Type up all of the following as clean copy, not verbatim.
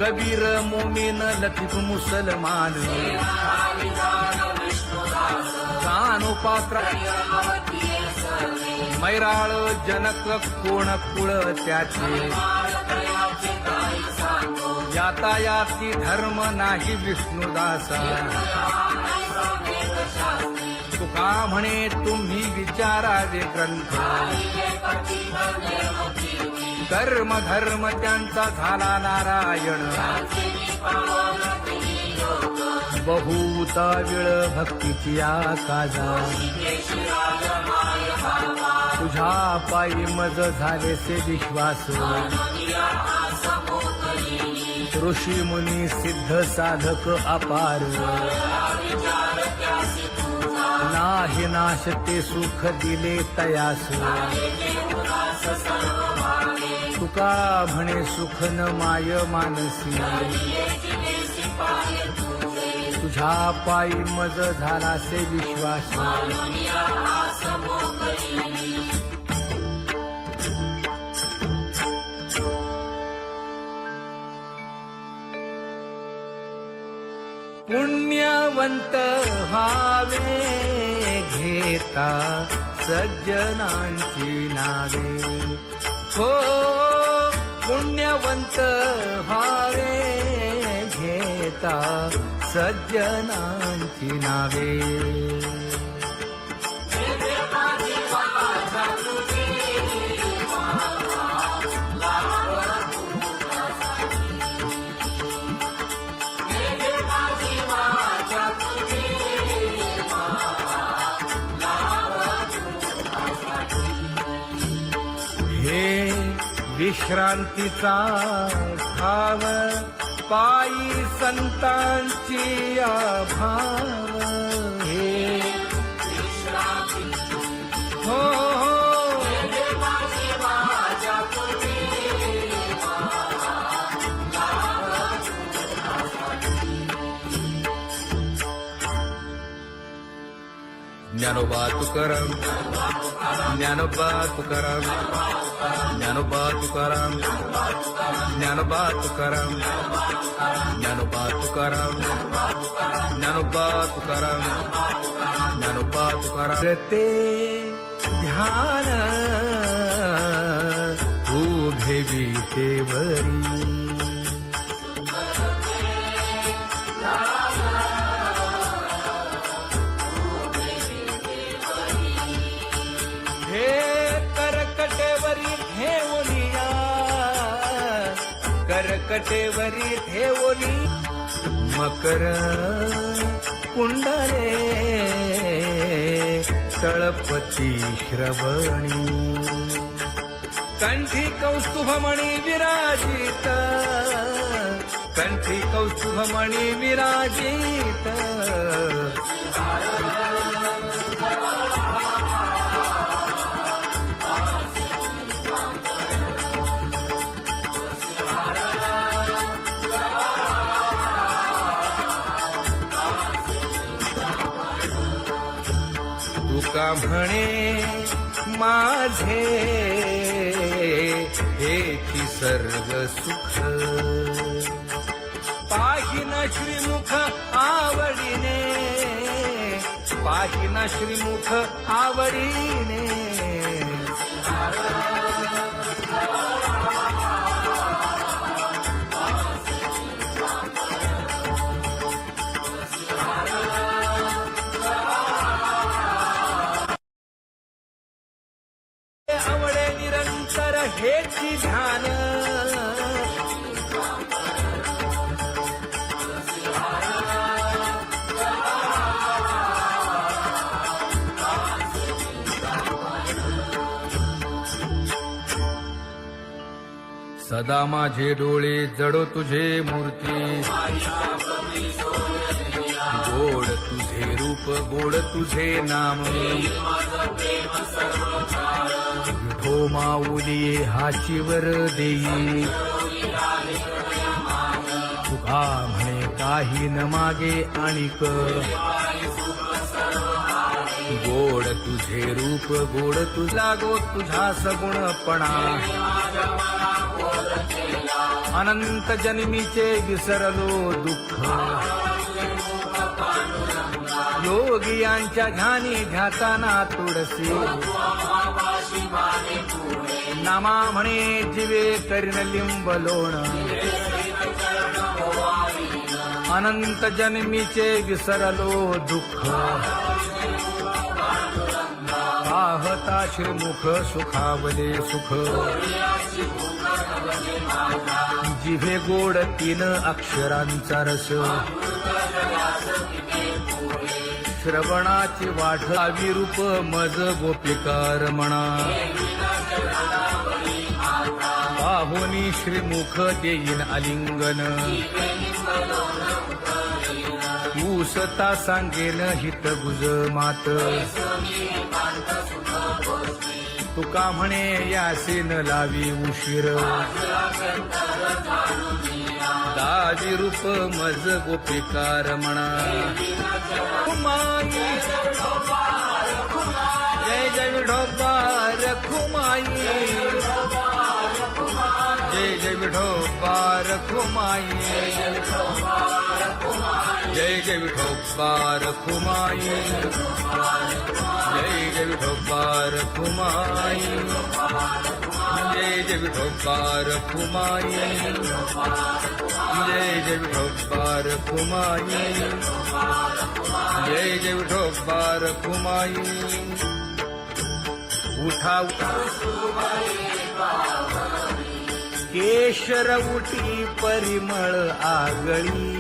कबीर मोमीन लतीफ मुसलमान कानोपात्र मैराळ जनक कोण कुळ त्याचे यातायाती धर्म नाही विष्णुदासा तुका म्हणे तुम्ही विचारावे ग्रंथ कर्म धर्म त्यांचा झाला नारायण बहुता वेळ भक्तीची आकाजा तुझ्या पायी मज झालेसे विश्वास ऋषी मुनी सिद्ध साधक अपार नाही नाश ते सुख दिले तयास तुका म्हणे सुख न माय मानसी तुझ्या पायी मज झालासे विश्वास पुण्यवंत व्हावे घेता सज्जनांची नावे हो पुण्यवंत व्हावे घेता सज्जनांची नावे हे विश्रांतीचा भाव पायी संतांची अभाव हे हो ज्ञानोबा तुकाराम ज्ञानोबा तुकाराम ज्ञानोबा तुकाराम ज्ञानोबा तुकाराम ज्ञानोबा तुकाराम ज्ञानोबा तुकाराम ज्ञानोबा तुकाराम ते ध्यान उभे विटेवरी करकटेवरी ठेवली मकर कुंडले तळपती श्रवणी कंठी कौस्तुभमणी विराजित कंठी कौस्तुभमणी विराजित तुका म्हणे माझे हेची सर्व सुख पाहिन श्रीमुख आवडीने पाहिन श्रीमुख आवडीने आवडे निरंतर हेची ध्यान सदा माझे डोळे जडो तुझे मूर्ती गोड तुझे रूप गोड तुझे नाम विठो माऊली हाचीवर देई तुका म्हणे काही न मागे आणिक गोड तुझे रूप गोड तुझा गो तुझा सगुणपणा अनंत जन्मीचे विसरलो दुःख योगियांच्या ध्यानी ध्याताना तुळसी नामा म्हणे जीवे करीन लिंब लोण अनंत जन्मीचे विसरलो दुःख पाहता श्रीमुख सुखावले सुख जिभे गोड 3 अक्षरांचा रस श्रवणाची वाढ विरूप मज गोपिकार म्हणा पाहुनी श्रीमुख देईन आलिंगन ऊसता सांगेन हित गुज मात तुका म्हणे यासीन लावी उशीर दावी रूप मज गोपिकार म्हणा खुमाई जय जय विठोबार खुमाई जय जय विठोबार खुमाई जय जय विठोबार खुमाई जय जय विठोबार खुमाई जय जय विठोबार खुमाई जय जय विठोबार खुमाई जय जय विठोबार खुमाई उठा केशर उठी परिमळ आगळी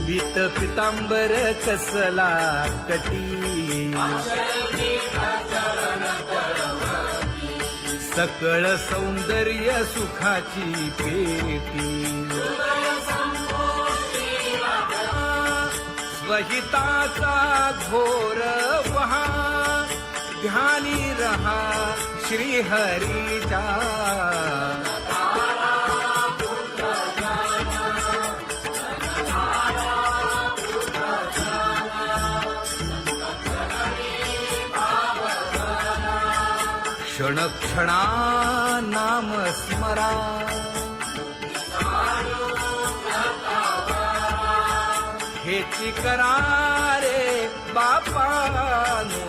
पीत पितांबर कसला कटी सकळ सौंदर्य सुखाची पेटी स्वहिताचा घोर वहा ध्यानी रहा श्रीहरीचा क्षण क्षणा नाम स्मरा हेची करा रे बापानो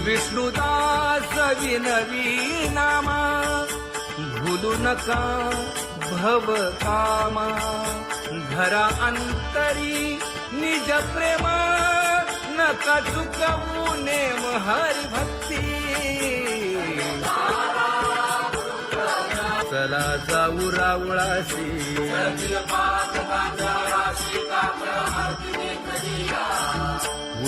विष्णुदास विनवी नामा भूलू नका भव कामा धरा अंतरी निज प्रेमा नका चुकवू नेम हरी भक्ती चला जाऊ रावळाशी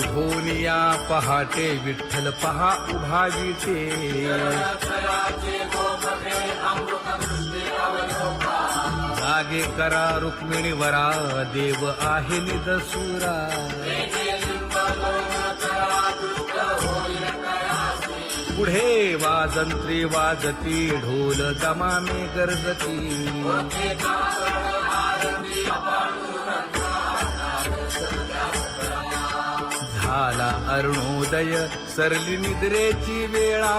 उठोनिया पहाटे विठ्ठल पहा उभा विटे जागे करा रुक्मिणी वरा देव आहे निदसुरा पुढे वाजंत्री वाजती ढोल दमामे गरजती झाला अरुणोदय सरली निद्रेची वेळा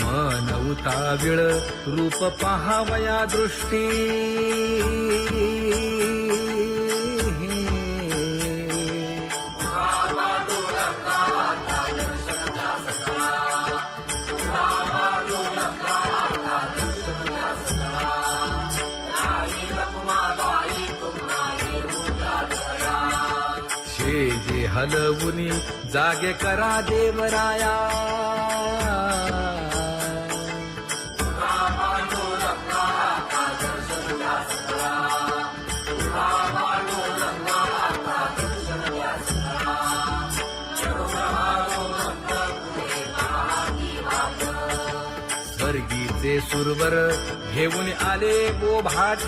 मन उताविळ रूप पहावया दृष्टी जे हलवुनी जागे करा देवराया स्वर्गी ते सुरवर घेऊन आले बोभाट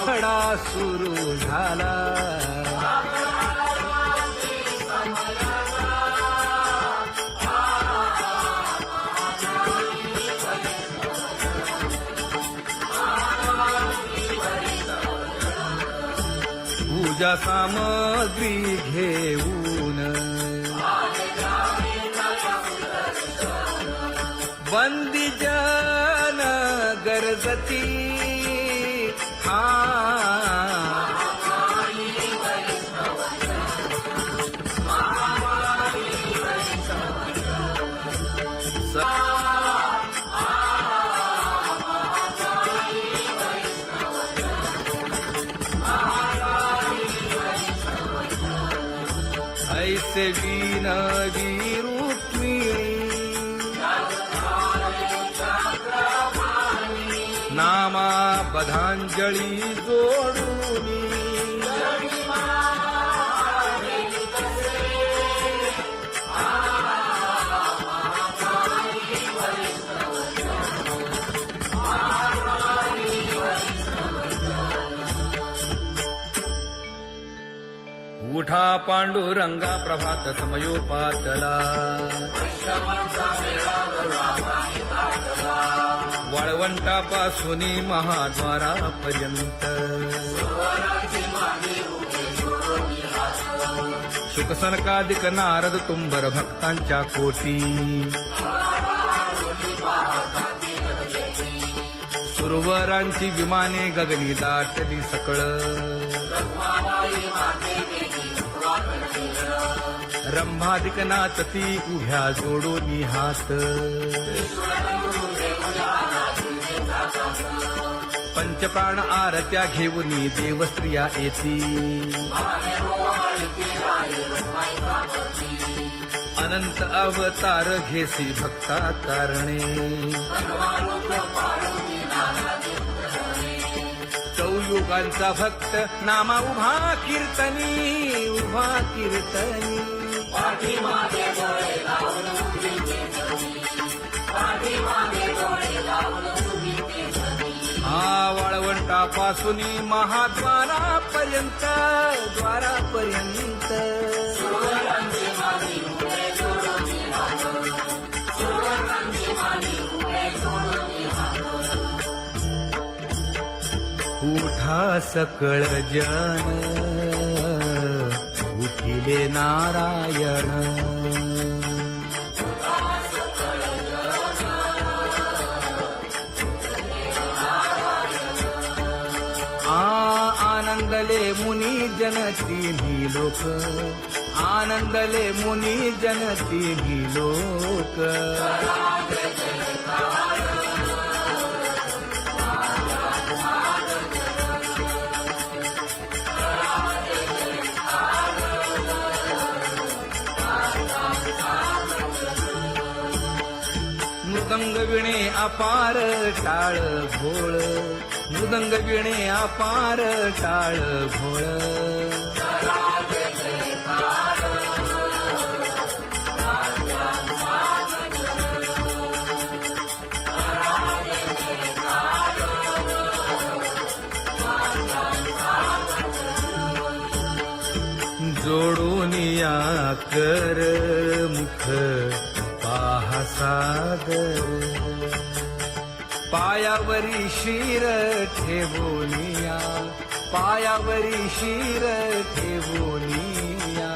खडा सुरू झाला पूजा सामग्री घेऊन बंदी जन गरजती ऐसे विनवी रुक्मिणी नामा बधांजळी जोडूनी उठा पांडुरंगा प्रभात समयोपातला वाळवंटापासून महाद्वारापर्यंत शुकसनकादिक नारद तुंबर भक्तांच्या कोटी सुरवरांची विमाने गगनी दाटली सकळ रंभादिक नाचती उभ्या जोडोनी हात पंचप्राण आरत्या घेऊनी देवस्त्रिया येती अनंत अवतार घेसी भक्ता तारणे चौयुगांचा भक्त नामा उभा कीर्तनी उभा कीर्तनी वाळवंटापासून महाद्वारापर्यंत द्वारापर्यंत उठा सकळ जन उठिले नारायण आनंदले मुनी जन तिन्ही लोक आनंदले मुनी जन तिन्ही लोक मृदंग विणे अपार टाळ भोळ मृदंग विणे अपार टाळ भोळ जोडूनिया कर मुख पाहा सागर पायावरी शिर ठेवोनिया पायावरी शिर ठेवोनिया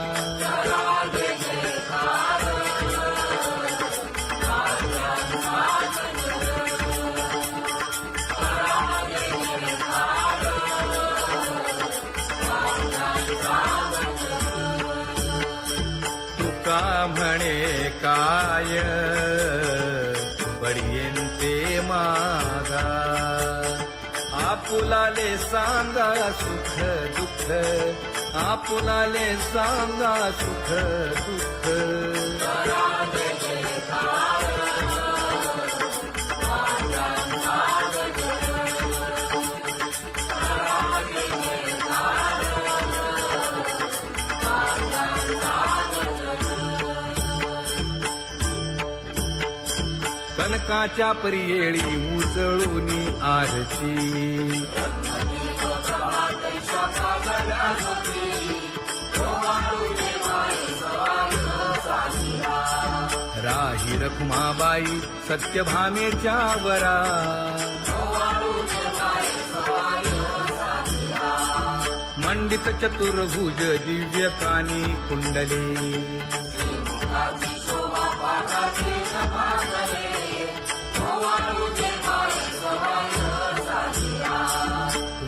तुका म्हणे काय बडियेंते मागा आपुलाले सांगा सुख दुःख आपुलाले सांगा सुख दुःख सनकाच्या परियेळी उजळूनी आरती राही रखुमाबाई सत्यभामेच्या वरा मंडित चतुर्भुज दिव्य कानी कुंडले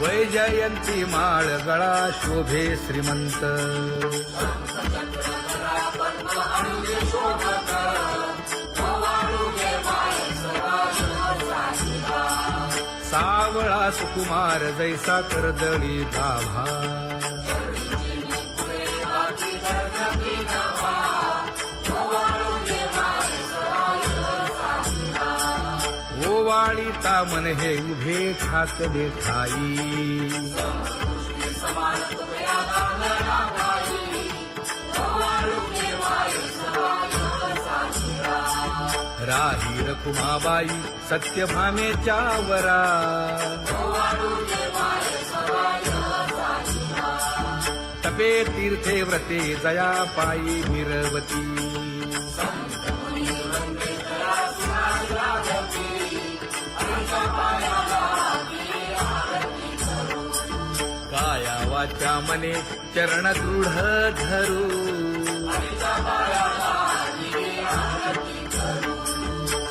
वैजयंती माळ गळा शोभे श्रीमंत सावळा सुकुमार जैसा कर्दळी गाभा ओवाळी तामन हे उभे ठाकले ठाई राही रखुमाबाई सत्यभामेच्या वरा तपे तीर्थे व्रते जया पायी मिरवती काया वाचा मने चरण दृढ धरू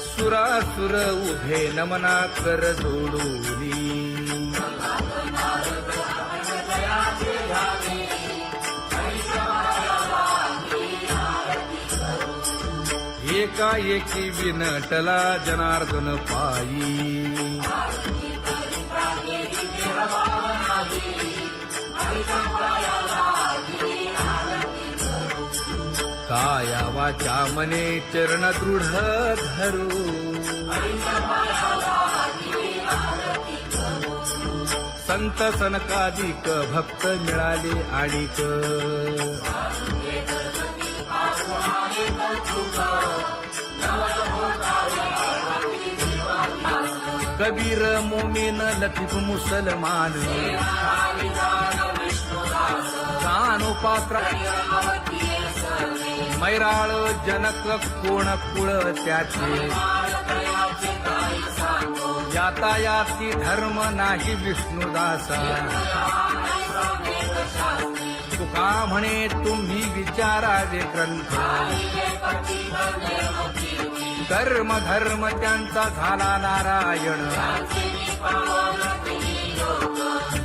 सुरासुर उभे नमना कर जोडूनी एकाएकी विनटला जनार्दन पायी काया वाचा मने चरण दृढ धरू संत सनकादिक भक्त मिळाले आणिक कबीर मोमीन लतीफ मुसलमान कानोपात्र मैराळ जनक कोण कुळ त्याचे यातायाती धर्म नाही विष्णुदासा तुका म्हणे तुम्ही विचारावे ग्रंथ कर्म धर्म त्यांचा झाला नारायण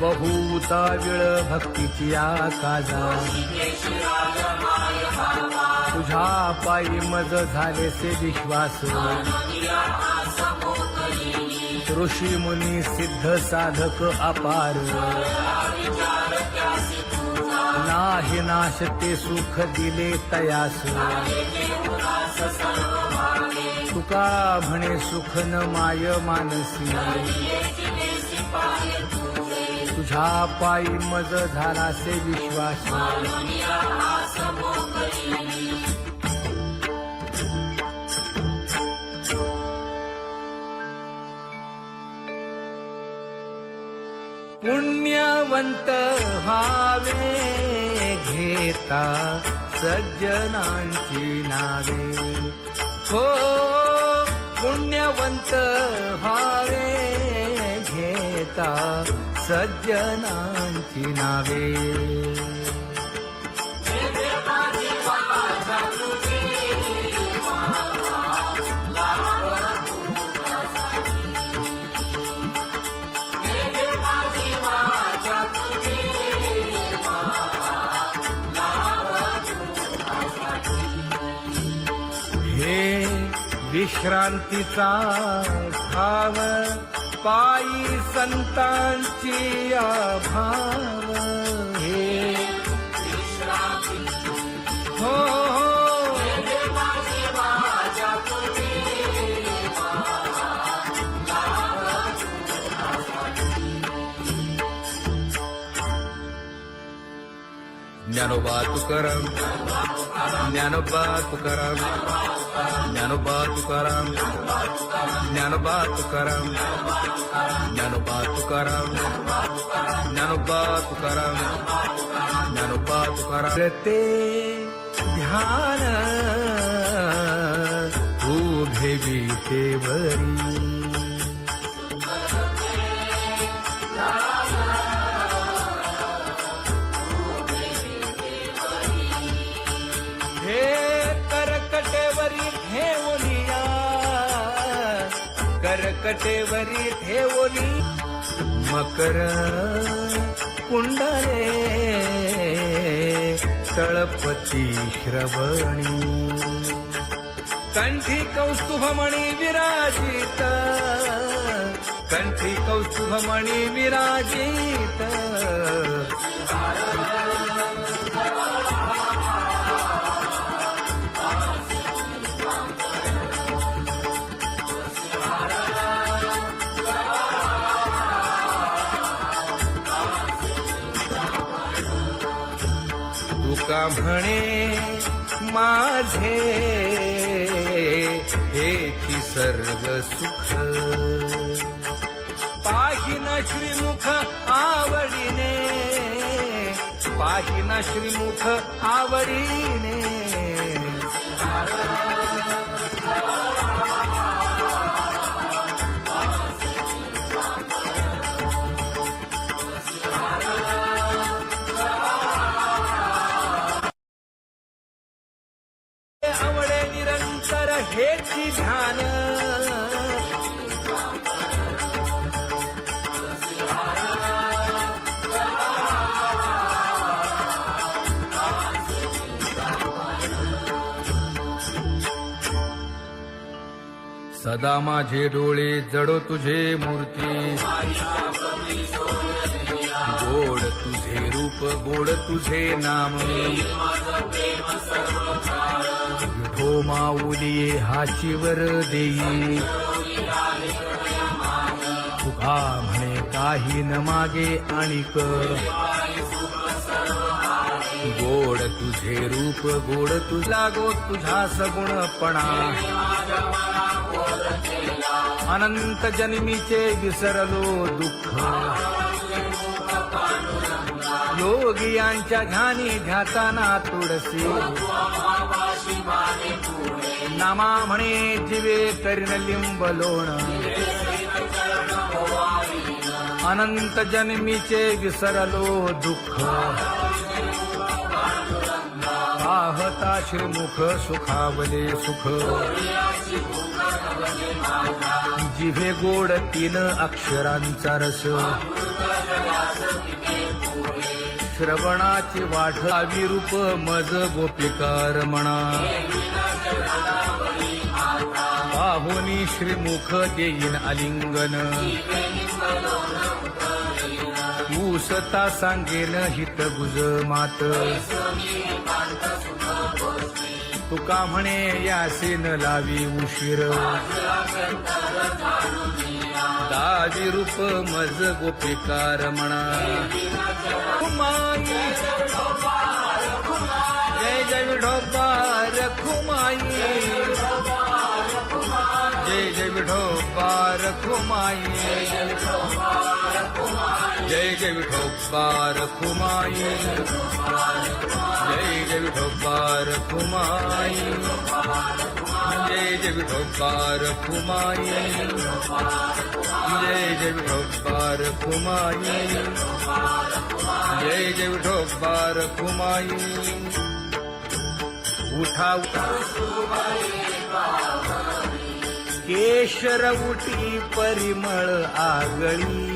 बहुता वेळ भक्तीची आकाजा तुझ्या पायी मज झाले से विश्वास ऋषी मुनी सिद्ध साधक अपार नाही नाश ते सुख दिले तयास तुका म्हणे सुख न माय मानसी तुझ्या पायी मज झाला से विश्वास पुण्यवंत व्हावे घेता सज्जनांची नावे हो पुण्यवंत व्हावे घेता सज्जनांची नावे विश्रांतीचा ठाव पायी संतांची भाव हे हो ज्ञानोबा तुकाराम, ज्ञानोबा तुकाराम, ज्ञानोबा तुकाराम, ज्ञानोबा तुकाराम, ज्ञानोबा तुकाराम, ज्ञानोबा तुकाराम, ज्ञानोबा तुकाराम. ते ध्यान उभे विटेवरी, हे करकटेवरी ठेवलिया, करकटेवरी ठेवली मकर कुंडले तळपती श्रवणी, कंठी कौस्तुभमणी विराजित, कंठी कौस्तुभमणी विराजित. तुका म्हणे माझे हेची सर्व सुख, पाहिना श्रीमुख आवडीने, पाहिना श्रीमुख आवडीने. आवडे निरंतर हेची ध्यान, सदा माझे डोळे जडो तुझे मूर्ती, गोड तुझे रूप गोड तुझे नाम. विठो माऊलिये हाचीवर देई, तुका म्हणे काही न मागे आणिक. गोड तुझे रूप गोड तुझा गो तुझा सगुणपणा, अनंत जन्मीचे विसरलो दुःख. योगियांच्या ध्यानी ध्याताना तुळसी, नामा म्हणे जीवे करीन लिंबलोण. अनंत जन्मीचे विसरलो दुःख, पाहता श्रीमुख सुखावले सुख. जिभे गोड 3 अक्षरांचा रस, श्रवणाची वाट विरूप मज गोपिकार म्हणा. पाहुनी श्रीमुख देईन आलिंगन, ऊसता सांगेन हित गुज मात. तुका म्हणे यासे न लावी उशीर, दावी रूप मज गोपिकार म्हणा. खुमाई जय जय विठोबा रखुमाई, जय जय विठोबा रखुमाई, जय जय विठोबा रखुमाई, जय जय विठोबा रखुमाई, जय जय विठोबा रखुमाई, जय जय विठोबा रखुमाई, जय जय विठोबा रखुमाई. उठा केशर उठी परिमळ आगळी,